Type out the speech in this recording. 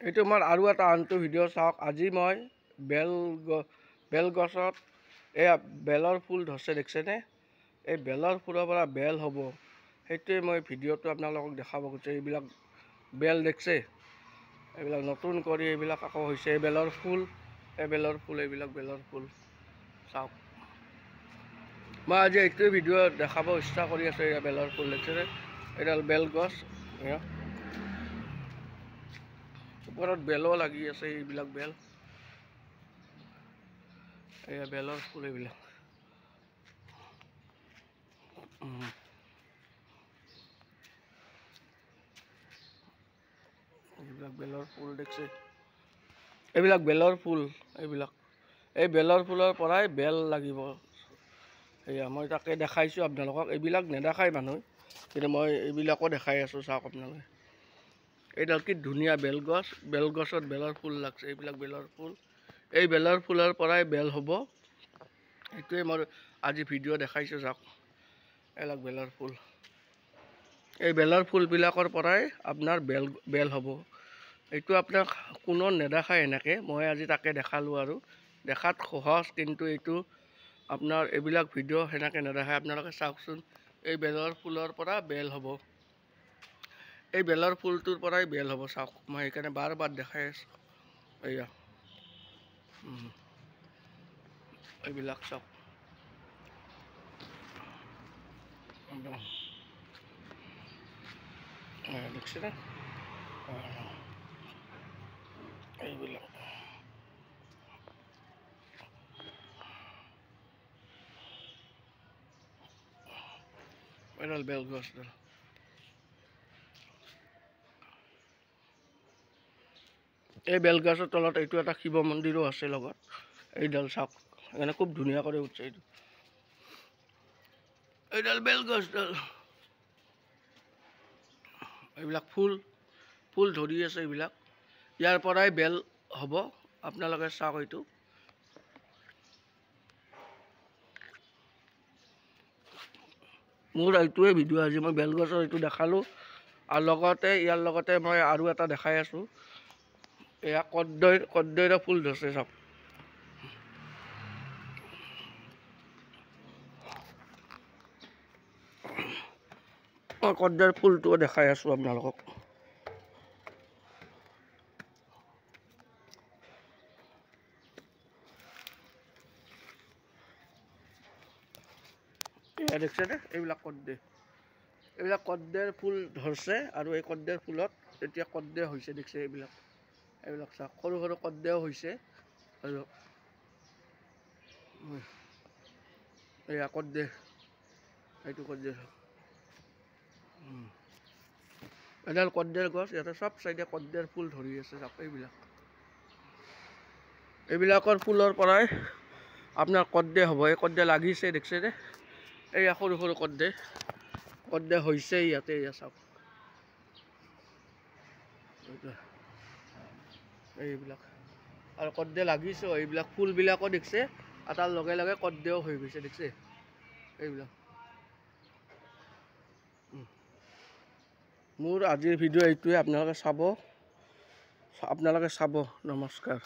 এইটো মোৰ আৰু এটা আনটো ভিডিঅ' চাওক। আজি মই বেলগছত এয়া বেলৰ ফুল ধৰিছে দেখিছেনে? এই বেলৰ ফুলৰ পৰা বেল হ'ব, সেইটোৱে মই ভিডিঅ'টো আপোনালোকক দেখাব খুজিছোঁ। এইবিলাক বেল দেখিছে, এইবিলাক নতুন কৰি এইবিলাক আকৌ হৈছে বেলৰ ফুল, এইবিলাক বেলৰ ফুল চাওক। মই আজি এইটোৱে ভিডিঅ' দেখাব ইচ্ছা কৰি আছোঁ। এয়া বেলৰ ফুল দেখিছেনে? এডাল বেল গছ, ওপৰত বেলো লাগি আছে। এইবিলাক বেল, এয়া বেলৰ ফুল, এইবিলাক বেলৰ ফুল দেখিছে? এইবিলাক বেলৰ ফুল, এই বেলৰ ফুলৰ পৰাই বেল লাগিব। এয়া মই তাকে দেখাইছোঁ আপোনালোকক। এইবিলাক নেদেখায় মানুহে, কিন্তু মই এইবিলাকো দেখাই আছোঁ। চাওক আপোনালোকে, এইডাল কি ধুনীয়া বেলগছত বেলৰ ফুল লাগছে। এইবিলাক বেলৰ ফুল, এই বেলৰ ফুলৰ পৰাই বেল হ'ব, এইটোৱে মই আজি ভিডিঅ' দেখাইছোঁ। চাওক, এইবিলাক বেলৰ ফুল, এই বেলৰ ফুলবিলাকৰ পৰাই আপোনাৰ বেল হ'ব। এইটো আপোনাক কোনো নেদেখায় এনেকৈ, মই আজি তাকে দেখালোঁ। আৰু দেখাত সহজ, কিন্তু এইটো আপোনাৰ এইবিলাক ভিডিঅ' সেনেকৈ নেদেখায়। আপোনালোকে চাওকচোন, এই বেলৰ ফুলৰ পৰা বেল হ'ব, এই বেলৰ ফুলটোৰ পৰাই বেল হ'ব। চাওক, মই সেইকাৰণে বাৰ দেখাই আছোঁ। এয়া এইবিলাক চাওক, দেখিছেনে? এইবিলাক এডাল বেলগছডাল, এই বেলগছৰ তলত এইটো এটা শিৱ মন্দিৰো আছে লগত। এইডাল চাওক, সেইকাৰণে খুব ধুনীয়া কৰি উঠছে। এইডাল বেলগছডাল, এইবিলাক ফুল ধৰি আছে। এইবিলাক ইয়াৰ পৰাই বেল হ'ব। আপোনালোকে চাওক, এইটো মোৰ এইটোৱে ভিডিঅ'। আজি মই বেলগছৰ এইটো দেখালোঁ, আৰু লগতে ইয়াৰ লগতে মই আৰু এটা দেখাই আছোঁ। এয়া কদৈৰ ফুল ধৰিছে। চাওক, মই কদৈৰ ফুলটোও দেখাই আছোঁ আপোনালোকক। এয়া দেখিছেনে? এইবিলাক কদৈৰ ফুল ধৰিছে, আৰু এই কদৈৰ ফুলত এতিয়া কদৈ হৈছে। দেখিছে? এইবিলাক চাওক, সৰু সৰু কদৈও হৈছে। আৰু এয়া কদৈ, এইটো কদৈ, এডাল কদৈৰ গছ। ইয়াতে চব চাইডে কদৈৰ ফুল ধৰি আছে। চাওক, এইবিলাকৰ ফুলৰ পৰাই আপোনাৰ কদৈ হ'ব। এই কদৈ লাগিছে, দেখিছেনে? এইয়া সৰু সৰু কদৈ হৈছে ইয়াতে। এয়া চাওক, এইবিলাক আৰু কদৈ লাগিছে। এইবিলাক ফুলবিলাকো দেখিছে, আৰু তাৰ লগে লগে কদৈও হৈ গৈছে। দেখিছে? এইবিলাক মোৰ আজিৰ ভিডিঅ' এইটোৱে। আপোনালোকে চাব। নমস্কাৰ।